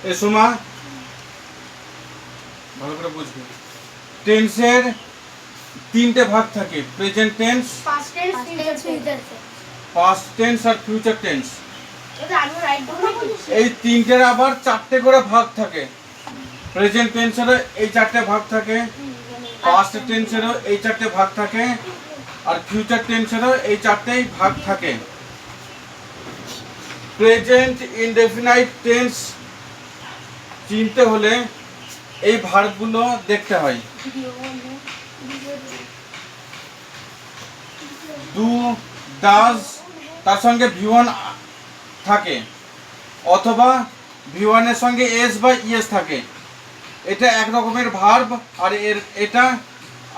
এ সোমা ভালো করে বুঝবে, টেন্সের তিনটে ভাগ থাকে, present tense, past tense, future tense. Past tense আর ফিউচার টেন্স। এটা আমি রাইট বলছি। এই তিনটের আবার চারটে করে ভাগ থাকে। প্রেজেন্ট টেন্সেরও এই চারটে ভাগ থাকে, পাস্ট টেন্সেরও এই চারটে ভাগ থাকে, আর ফিউচার টেন্সেরও এই চারটেই ভাগ থাকে। প্রেজেন্ট ইনডেফিনাইট টেন্স চিনতে হলে এই ভার্বগুলো দেখতে হয়। ডু, ডাজ, তার সঙ্গে ভি1 থাকে, অথবা ভি1 এর সঙ্গে এস বা ইএস থাকে। এটা এক রকমের ভার্ব, আর এটা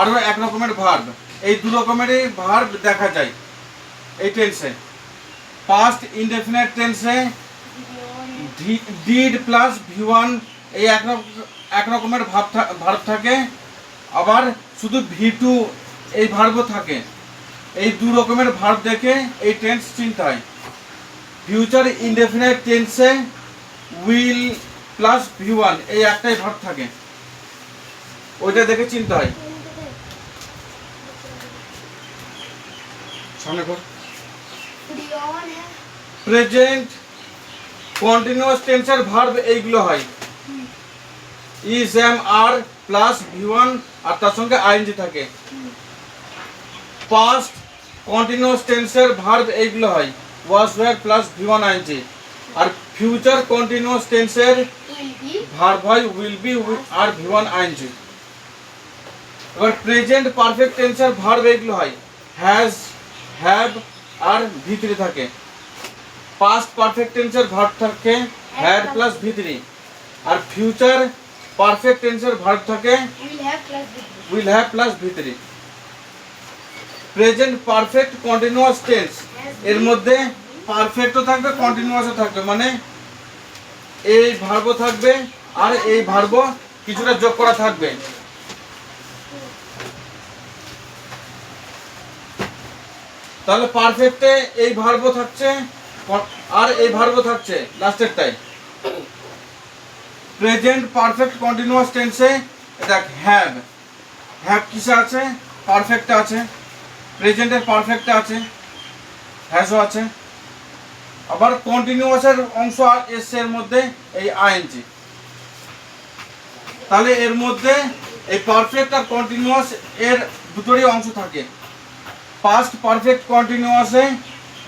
আরো এক রকমের ভার্ব। এই দু রকমেরই ভার্ব দেখা যায় এই টেন্সে। পাস্ট ইনডেফিনিট টেন্সে ডিড প্লাস ভি1 এই এক রকমের ভার্ব থাকে, আবার শুধু ভি2 এই ভার্বও থাকে। এই দু রকমের ভার্ব দেখে এই টেন্স চিনতে হয়। ফিউচার ইনডেফিনিট টেন্সে উইল প্লাস ভি1 এই একটাই ভার্ব থাকে, ওইটা দেখে চিনতে হয়। সামনে কর। প্রেজেন্ট কন্টিনিউয়াস টেন্সের ভার্ব এইগুলো হয়, is, am, are plus V one আর তার সঙ্গে আইএনজি থাকে। পাস্ট কন্টিনিউয়াস টেন্সের ভার্ব এইগুলো হয়, was, were plus V one ING. আর ফিউচার কন্টিনিউয়াস টেন্সের ভার্ব হয় উইল বি আর ভি1 আইএনজি। এবার প্রেজেন্ট পারফেক্ট টেন্সের ভার্ব এইগুলো হয়, হ্যাজ, হ্যাভ আর ভি3 থাকে। পাস্ট পারফেক্ট টেন্সের ভার্ব থাকে হ্যাড প্লাস ভি3, আর ফিউচার পারফেক্ট টেন্সের ভার্ব থাকে উইল হ্যাভ প্লাস ভি3। প্রেজেন্ট পারফেক্ট কন্টিনিউয়াস টেন্স এর মধ্যে পারফেক্টও থাকবে, কন্টিনিউয়াসও থাকবে, মানে এই ভার্বও থাকবে আর এই ভার্বও কিছুটা যোগ করা থাকবে। তাহলে পারফেক্টে এই ভার্বও থাকছে আর এই ভার্বও থাকছে লাস্টেরটাই। প্রেজেন্ট পারফেক্ট কন্টিনিউয়াস টেন্সে এটা হ্যাভ, হ্যাভ কিসে আছে? পারফেক্টে আছে। প্রেজেন্টের পারফেক্টে আছে, হ্যাজও আছে। আবার কন্টিনিউয়াসের অংশ আর এস এর মধ্যে এই আইএনজি। তাহলে এর মধ্যে এই পারফেক্ট আর কন্টিনিউয়াস এর দুটোরই অংশ থাকে। পাস্ট পারফেক্ট কন্টিনিউয়াসে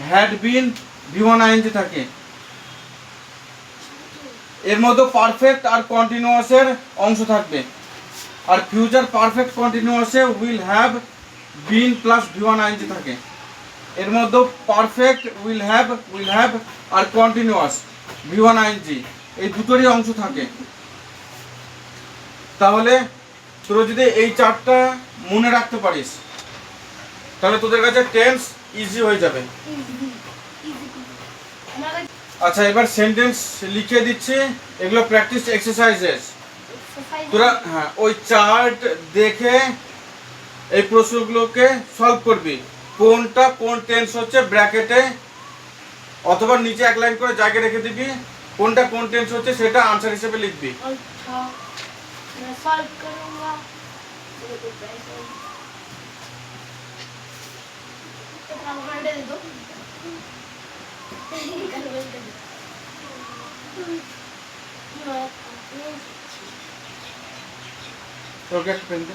হ্যাড বিন ভি1 আইএনজি থাকে। এর মধ্যে পারফেক্ট আর কন্টিনিউয়াসের অংশ থাকবে। আর ফিউচার পারফেক্ট কন্টিনিউয়াসে will have been plus V one ING থাকে। এর মধ্যে পারফেক্ট উইল হ্যাভ আর কন্টিনিউয়াস ভি1 আইএনজি এই দুটোরই অংশ থাকে। তাহলে তোরা যদি এই চারটা মনে রাখতে পারিস তাহলে তোদের কাছে টেন্স ইজি হয়ে যাবে। আচ্ছা, এবার সেন্টেন্স লিখে দিচ্ছি, এগুলো প্র্যাকটিস এক্সারসাইজেস। তোরা হ্যাঁ ওই চার্ট দেখে এই প্রশ্নগুলোকে সলভ করবি। কোনটা কোন টেন্স হচ্ছে ব্র্যাকেটে অথবা নিচে এক লাইন করে জায়গা রেখে দিবি, কোনটা কোন টেন্স হচ্ছে সেটা আনসার হিসেবে লিখবি। ওকে পেন দে।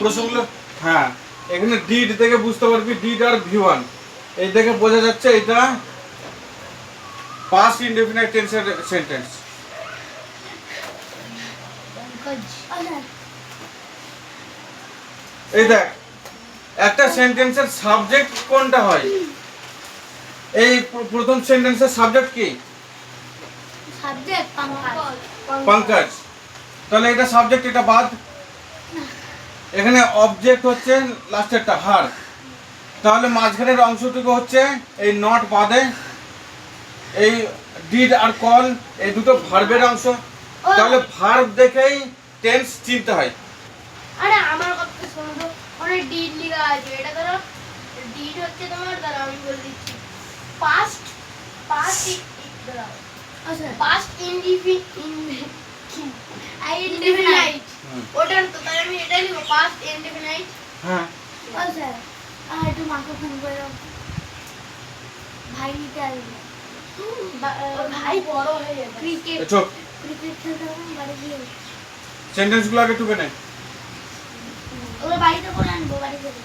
প্রশ্নগুলো হ্যাঁ এখানে ডিড থেকে বুঝতে পারবি, ডিড আর ভি1 এই দেখে বোঝা যাচ্ছে এটা পাস্ট ইনডেফিনিট টেন্সের সেন্টেন্স। এই দেখ একটা সেন্টেন্সের সাবজেক্ট কোনটা হয়, এই প্রথম সেন্টেন্সের সাবজেক্ট কি? সাবজেক্ট পঙ্কজ। তাহলে এটা সাবজেক্ট, এটা বাদ। এখানে অবজেক্ট হচ্ছে লাস্টেরটা হার। তাহলে মাঝখানের অংশটুকু হচ্ছে এই নট বাদে এই ডিড আর কল, এই দুটো ভার্বের অংশ। তাহলে ভার্ব দেখেই টেন্স চিনতে হয়। আরে আমার কথা শোনো তো, অনেক ডিড লেখা আছে। এটা ধরো ডিড হচ্ছে তোমার, দাঁড়া আমি বলে দিচ্ছি, পাস্ট পাস্ট দাঁড়াও, আচ্ছা পাস্ট ইনডিফিনাইট, ওটা তো তাই আমি এটা লিখব পাস্ট ইনডিফিনাইট। হ্যাঁ আচ্ছা একটু মাকে ফোন করে দাও, ভাই নিতে আসবে। ভাই বড় হয়ে যাবে, ক্রিকেট চুপ, ক্রিকেট খেলতে হবে বাড়ি গিয়ে। সেন্টেন্সগুলো আগে টুকে নে। ওরা বাড়িতে করে আনবো, বাড়ি থেকে।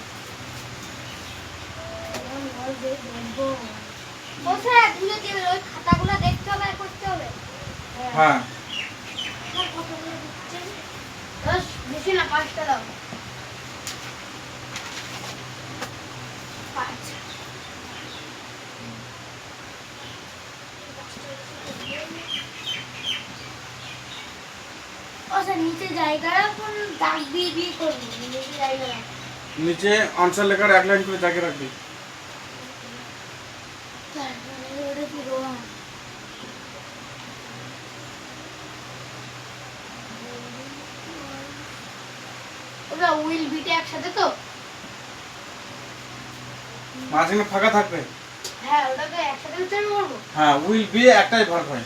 বসে ধুয়ে দেবে, ওই খাতাগুলো দেখতে হবে আর করতে হবে। হ্যাঁ কতগুলো দিচ্ছেন? 10 বেশি না, 5টা দাও। 5 আচ্ছা নিচে জায়গা রাখুন, দাগ দিয়ে দিয়ে করুন, নিচে জায়গা রাখুন। নিচে আনসার লেখার এক লাইন করে জায়গা রাখবি। তারপরে ওটা কি রোয়া? ওটা উইল বিটা একসাথে তো? মাঝখানে ফাঁকা থাকবে। হ্যাঁ ওটাকে একসাথে উচ্চারণ করবো। হ্যাঁ উইল বি একটাই ভার্ব হয়।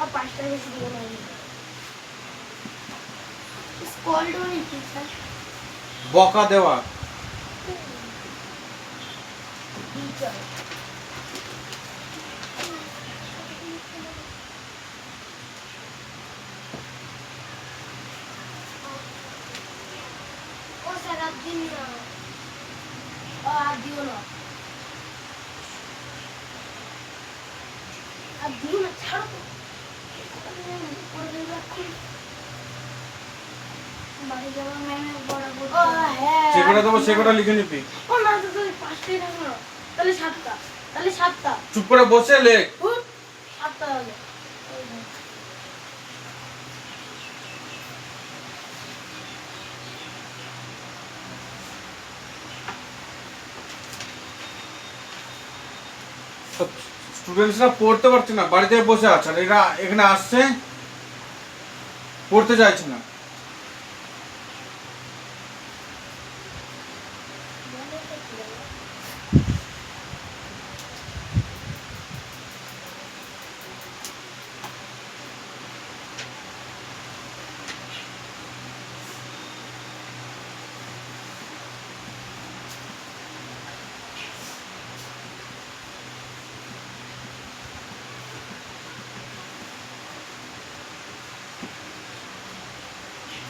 अब 5টা বেশি দিয়ে নেই। স্কল্ড মানে কি স্যার? বকা দেওয়া। টিচার। ও স্যার আর দিন না, আর দিও না, আর দিও না, ছাড়ো তো। বাড়ি যাওয়ার ম্যামে বরাবর যে কটা দেবো সে কটা লিখে নিবি। ও না তো তুই 5টাই থাকলো, তাহলে 7টা, তাহলে 7টা। চুপ করে বসে লেখ। 7টা হলো। স্টুডেন্টসরা পড়তে পারছে না, বাড়িতে বসে আছে, আর এরা এখানে আসছে পড়তে চাইছে না।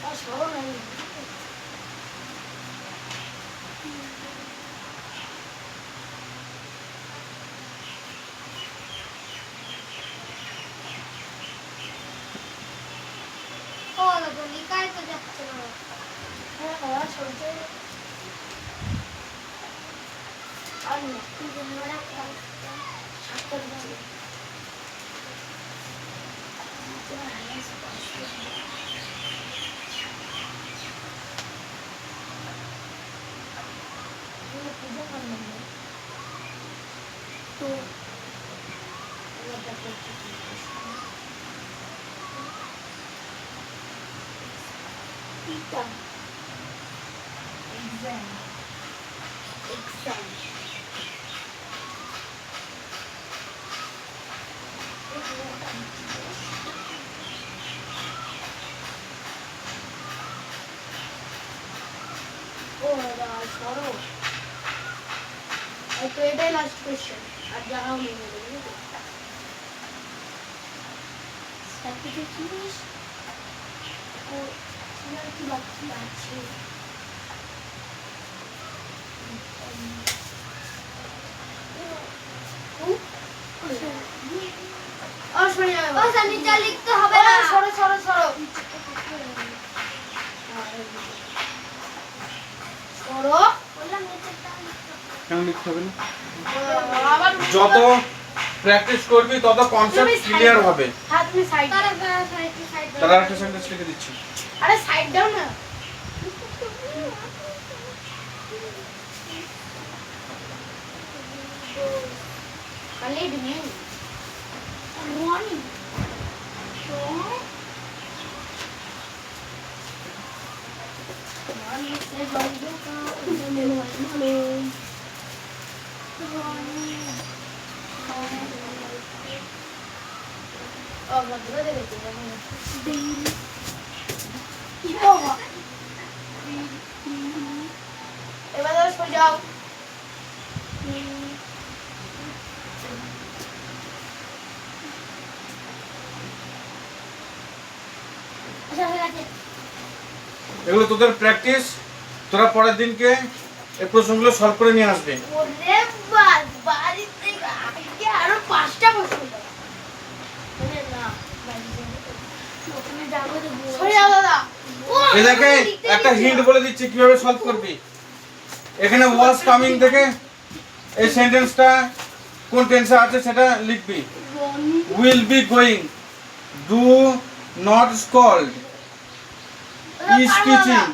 আর সরো নাই। ও দাদা লিখাই তো যাচ্ছে না। হ্যাঁ হ্যাঁ চলছে। আর না তুই যেন রাখতাম 7টা দাও। তো Pita. Exam. Exam. ধরো এই তো এটাই লাস্ট কোশ্চেন আর যাও নেই সার্টিফিকেট জিনিস ও কি বাকি আছে নিচে লিখতে হবে না সরো সরো সরো সরো কেন লিখতে হবে না? আবার যত প্র্যাকটিস করবি তত কনসেপ্ট ক্লিয়ার হবে। হ্যাঁ তুমি সাইড তাহলে একটা সেন্টেন্স লিখে দিচ্ছি। আরে সাইড দাও না খালি দিন রনি এবার সরে যাও এগুলো তোদের প্র্যাকটিস, তোরা পরের দিনকে এই প্রশ্নগুলো সলভ করে নিয়ে আসবে। ওরে বাস বাড়িতে আজকে আরো 5টা প্রশ্ন দাও মানে না ওখানে যাবো তো সরে যাও দাদা এই দেখে একটা হিন্ট বলে দিচ্ছি কিভাবে সলভ করবি। এখানে ওয়াজ কামিং থেকে এই সেন্টেন্সটা কোন টেন্সে আছে সেটা লিখবি। Will be going, do not scold, is teaching,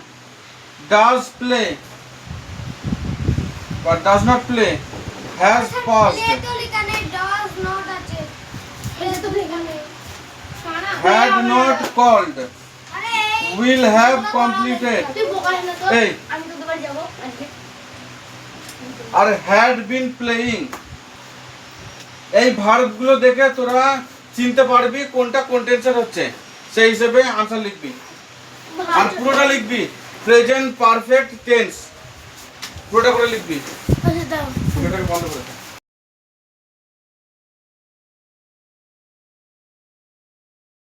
does play but does not play, has passed, তো লিখানে does not আছে এই তো লিখানে সারা had not called, আরে will have completed তুই বোকা না তো এই। আমি তোদের বাড়ি যাব আজকে আর had been playing। এই ভার্বগুলো দেখে তোরা চিনতে পারবি কোনটা কোন টেন্সের হচ্ছে, সেই হিসেবে আনসার লিখবি। আর পুরোটা লিখবি প্রেজেন্ট পারফেক্ট টেন্স, পুরোটা করে লিখবি। আচ্ছা দাও এটাকে বন্ধ করে দে।